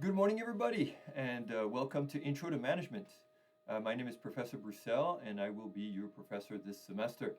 Good morning, everybody, and welcome to Intro to Management. My name is Professor Broussel, and I will be your professor this semester.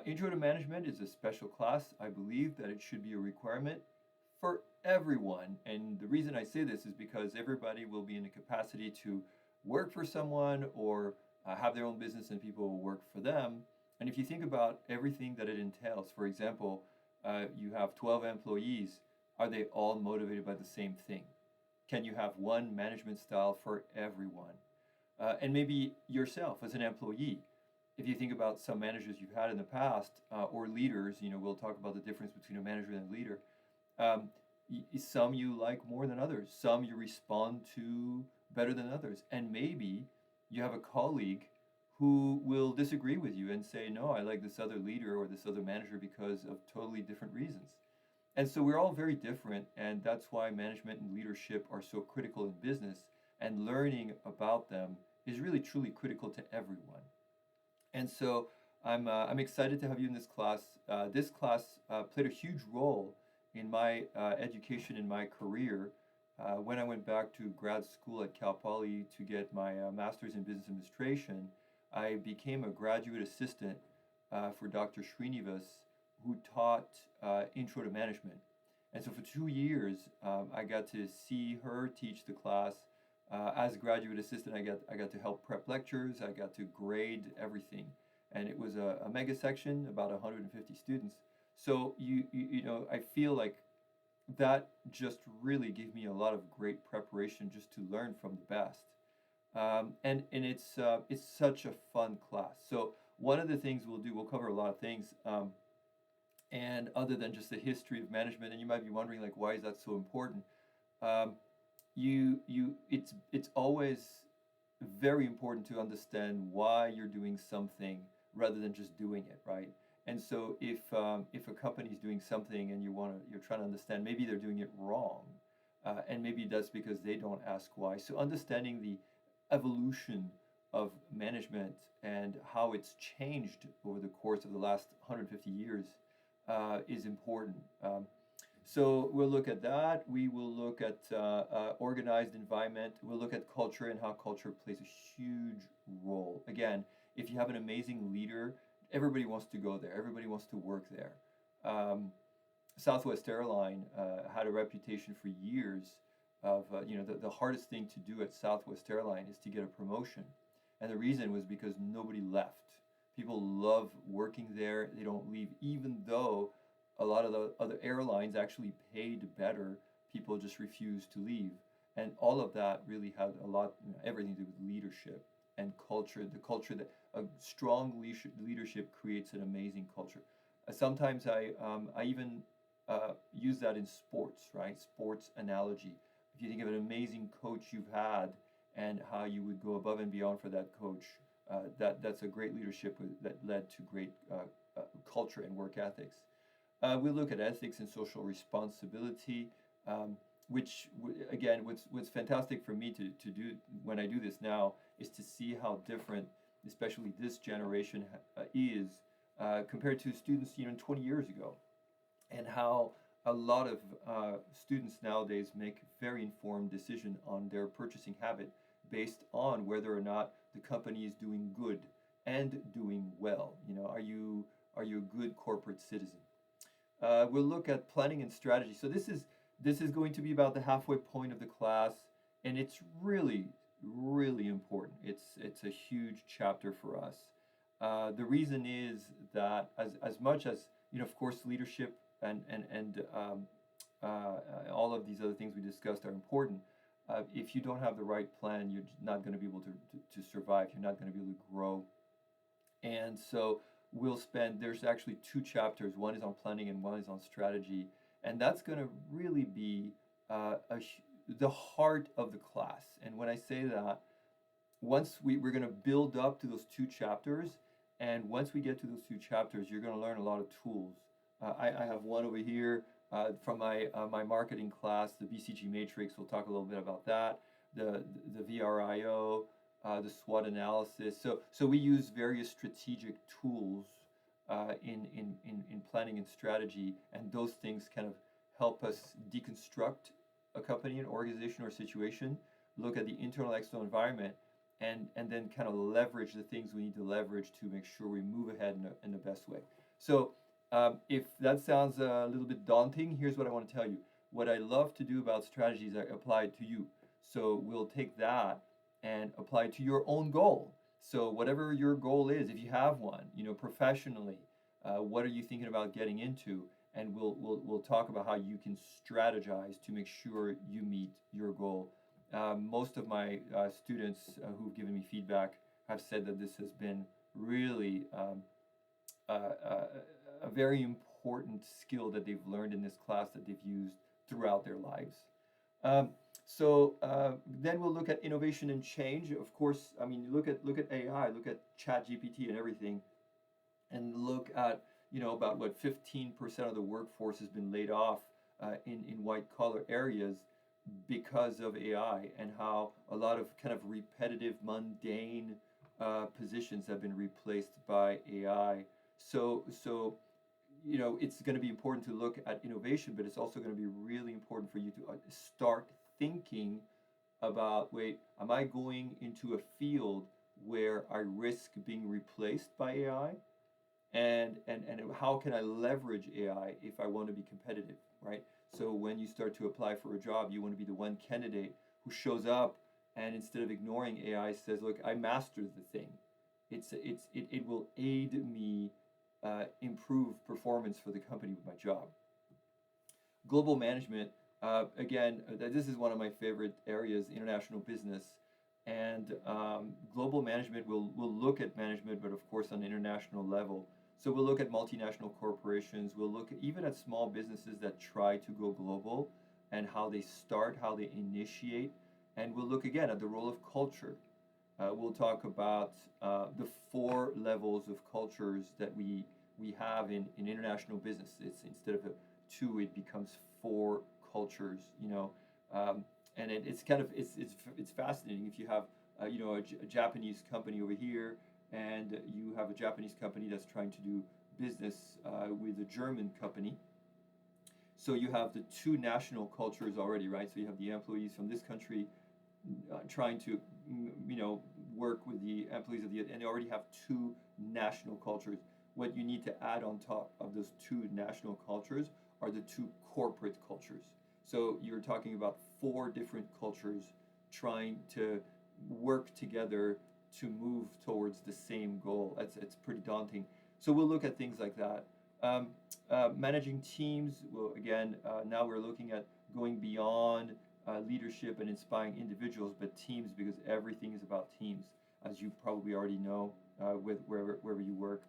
Intro to Management is a special class. I believe that it should be a requirement for everyone. And the reason I say this is because everybody will be in a capacity to work for someone or have their own business and people will work for them. And if you think about everything that it entails, for example, you have 12 employees, are they all motivated by the same thing? Can you have one management style for everyone? And maybe yourself as an employee, if you think about some managers you've had in the past or leaders, we'll talk about the difference between a manager and a leader. Um, some you like more than others, some you respond to better than others. And maybe you have a colleague who will disagree with you and say, no, I like this other leader or this other manager because of totally different reasons. And so we're all very different, and that's why management and leadership are so critical in business, and learning about them is really truly critical to everyone. And so I'm excited to have you in this class. This class played a huge role in my education in my career. When I went back to grad school at Cal Poly to get my master's in business administration, I became a graduate assistant for Dr. Srinivas, who taught Intro to Management. And so for 2 years, I got to see her teach the class. As a graduate assistant, I got to help prep lectures. I got to grade everything, and it was a mega section, about 150 students. So I feel like that just really gave me a lot of great preparation just to learn from the best. And it's such a fun class. So one of the things we'll cover a lot of things. And other than just the history of management, and you might be wondering like, why is that so important? Um, it's always very important to understand why you're doing something rather than just doing it, right? And so if a company is doing something and you're trying to understand, maybe they're doing it wrong, and maybe that's because they don't ask why. So understanding the evolution of management and how it's changed over the course of the last 150 years is important. So we'll look at that. We will look at organized environment. We'll look at culture and how culture plays a huge role. Again, if you have an amazing leader, everybody wants to go there. Everybody wants to work there. Um, Southwest Airline had a reputation for years of, the hardest thing to do at Southwest Airline is to get a promotion. And the reason was because nobody left. People love working there. They don't leave, even though a lot of the other airlines actually paid better. People just refused to leave. And all of that really had everything to do with leadership and culture. The culture that a strong leadership creates an amazing culture. Sometimes I even use that in sports, right? Sports analogy. If you think of an amazing coach you've had and how you would go above and beyond for that coach, that's a great leadership that led to great culture and work ethics. We look at ethics and social responsibility, again, what's fantastic for me to do when I do this now is to see how different, especially this generation, is compared to students 20 years ago, and how a lot of students nowadays make very informed decision on their purchasing habit based on whether or not the company is doing good and doing well. Are you a good corporate citizen? We'll look at planning and strategy. So this is going to be about the halfway point of the class, and it's really, really important. It's a huge chapter for us. The reason is that as much as of course, leadership and all of these other things we discussed are important. If you don't have the right plan, you're not going to be able to survive. You're not going to be able to grow. And so there's actually two chapters. One is on planning and one is on strategy. And that's going to really be the heart of the class. And when I say that, once we're going to build up to those two chapters, and once we get to those two chapters, you're going to learn a lot of tools. I have one over here from my marketing class, the BCG Matrix. We'll talk a little bit about that. The VRIO, the SWOT analysis. So we use various strategic tools in planning and strategy, and those things kind of help us deconstruct a company, an organization, or situation, look at the internal, external environment, and then kind of leverage the things we need to leverage to make sure we move ahead in the best way. So, if that sounds a little bit daunting, here's what I want to tell you. What I love to do about strategies, I apply it to you. So we'll take that and apply it to your own goal. So whatever your goal is, if you have one, professionally, what are you thinking about getting into? And we'll talk about how you can strategize to make sure you meet your goal. Most of my students who've given me feedback have said that this has been really a very important skill that they've learned in this class that they've used throughout their lives. Um, then we'll look at innovation and change. Of course, I mean, look at AI, look at ChatGPT and everything, and look at about what 15% of the workforce has been laid off in white collar areas because of AI, and how a lot of kind of repetitive, mundane positions have been replaced by AI. So it's going to be important to look at innovation, but it's also going to be really important for you to start thinking about, wait, am I going into a field where I risk being replaced by AI? And how can I leverage AI if I want to be competitive, right? So when you start to apply for a job, you want to be the one candidate who shows up and instead of ignoring AI says, look, I mastered the thing. It will aid me improve performance for the company with my job. Global management, again, this is one of my favorite areas, international business. And global management will look at management, but of course on an international level. So we'll look at multinational corporations, we'll look even at small businesses that try to go global and how they start, how they initiate. And we'll look again at the role of culture. We'll talk about the four levels of cultures that we have in international business. It's instead of two, it becomes four cultures. And it's kind of it's fascinating if you have a Japanese company over here, and you have a Japanese company that's trying to do business with a German company. So you have the two national cultures already, right? So you have the employees from this country trying to work with the employees of the other, and they already have two national cultures. What you need to add on top of those two national cultures are the two corporate cultures. So you're talking about four different cultures trying to work together to move towards the same goal. It's pretty daunting. So we'll look at things like that. Managing teams. Well, again, now we're looking at going beyond leadership and inspiring individuals, but teams, because everything is about teams, as you probably already know with wherever you work.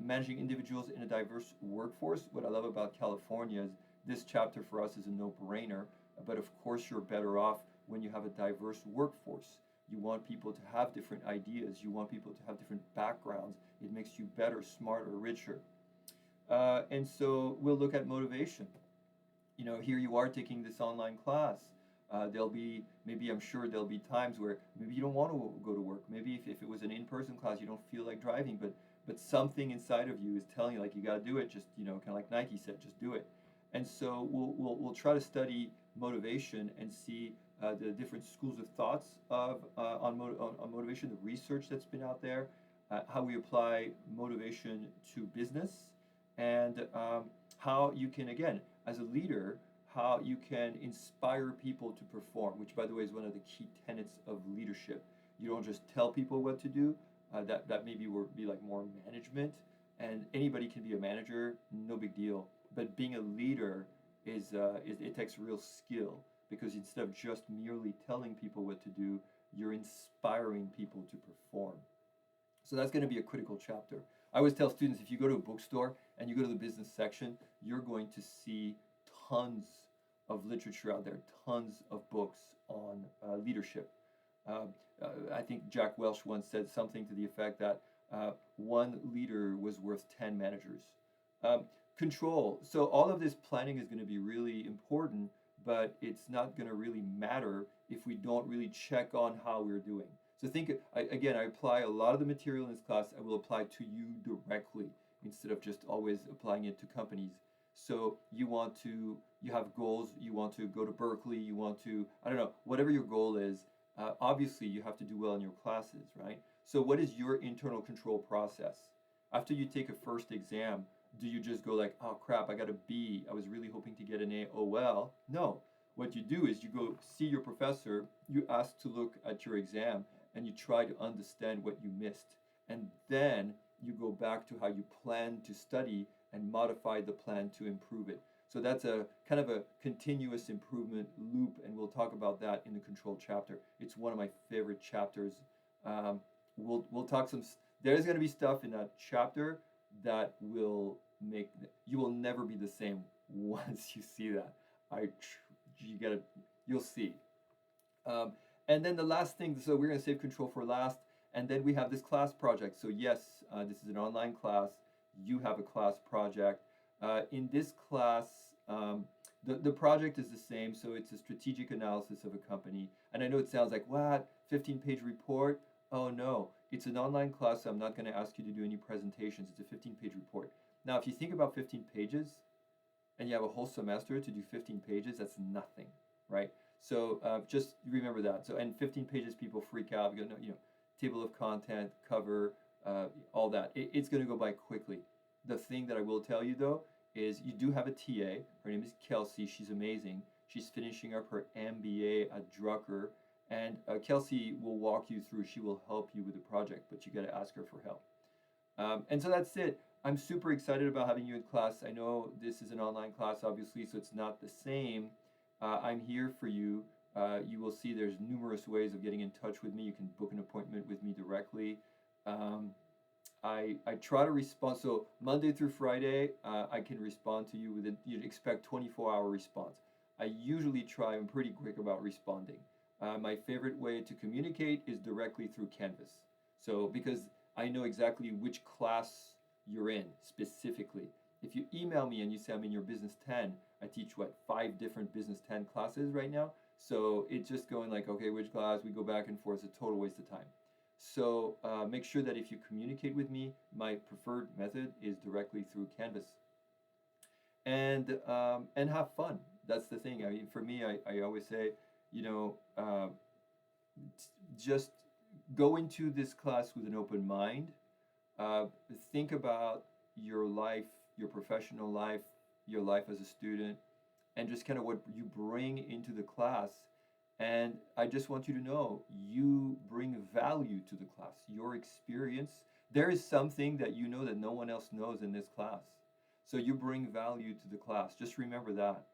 Managing individuals in a diverse workforce. What I love about California is this chapter for us is a no-brainer, but of course you're better off when you have a diverse workforce. You want people to have different ideas. You want people to have different backgrounds. It makes you better, smarter, richer. And so we'll look at motivation. Here you are taking this online class. There'll be, maybe I'm sure there'll be times where maybe you don't want to go to work. Maybe if it was an in-person class, you don't feel like driving, but something inside of you is telling you, like, you got to do it. Just, kind of like Nike said, just do it. And so we'll try to study motivation and see the different schools of thoughts on motivation, the research that's been out there, how we apply motivation to business, and how you can, again, as a leader, how you can inspire people to perform, which, by the way, is one of the key tenets of leadership. You don't just tell people what to do. That maybe would be like more management, and anybody can be a manager, no big deal. But being a leader it takes real skill, because instead of just merely telling people what to do, you're inspiring people to perform. So that's going to be a critical chapter. I always tell students, if you go to a bookstore and you go to the business section, you're going to see tons of literature out there, tons of books on leadership. I think Jack Welch once said something to the effect that one leader was worth 10 managers. Control. So all of this planning is going to be really important, but it's not going to really matter if we don't really check on how we're doing. So I apply a lot of the material in this class. I will apply to you directly instead of just always applying it to companies. So you have goals, you want to go to Berkeley, you want to, I don't know, whatever your goal is, obviously you have to do well in your classes, right? So what is your internal control process? After you take a first exam, do you just go like, oh crap, I got a B. I was really hoping to get an A. Oh well. No. What you do is you go see your professor, you ask to look at your exam, and you try to understand what you missed. And then you go back to how you plan to study and modify the plan to improve it. So that's a kind of a continuous improvement loop, and we'll talk about that in the control chapter. It's one of my favorite chapters. We'll talk some. There's going to be stuff in that chapter that will make you will never be the same once you see that. You gotta you'll see. Um, and then the last thing. So we're going to save control for last, and then we have this class project. So yes, this is an online class. You have a class project. In this class, the project is the same. So it's a strategic analysis of a company. And I know it sounds like, what, 15-page report? Oh no, it's an online class, so I'm not going to ask you to do any presentations. It's a 15-page report. Now, if you think about 15 pages and you have a whole semester to do 15 pages, that's nothing, right? So just remember that. So, and 15 pages, people freak out. You know, table of content, cover, all that. It's going to go by quickly. The thing that I will tell you though is you do have a TA. Her name is Kelsey. She's amazing. She's finishing up her MBA at Drucker. And Kelsey will walk you through. She will help you with the project, but you got to ask her for help. And so that's it. I'm super excited about having you in class. I know this is an online class, obviously, so it's not the same. I'm here for you. You will see there's numerous ways of getting in touch with me. You can book an appointment with me directly. I try to respond. So Monday through Friday, I can respond to you within, you'd expect 24-hour response. I usually try, I'm pretty quick about responding. My favorite way to communicate is directly through Canvas. So because I know exactly which class you're in specifically. If you email me and you say I'm in your Business 10, I teach 5 different Business 10 classes right now. So it's just going like, okay, which class? We go back and forth. It's a total waste of time. So make sure that if you communicate with me, my preferred method is directly through Canvas. And have fun. That's the thing. I mean, for me, I always say, just go into this class with an open mind. Think about your life, your professional life, your life as a student, and just kind of what you bring into the class. And I just want you to know you bring value to the class, your experience. There is something that you know that no one else knows in this class. So you bring value to the class. Just remember that.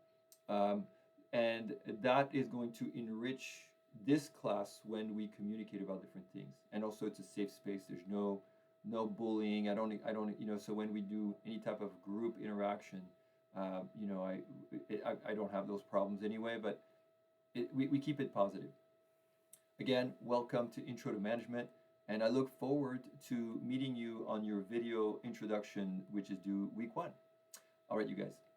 And that is going to enrich this class when we communicate about different things. And also it's a safe space. There's no bullying. I don't, so when we do any type of group interaction, I don't have those problems anyway, but we keep it positive. Again, welcome to Intro to Management, and I look forward to meeting you on your video introduction, which is due week 1. All right, you guys.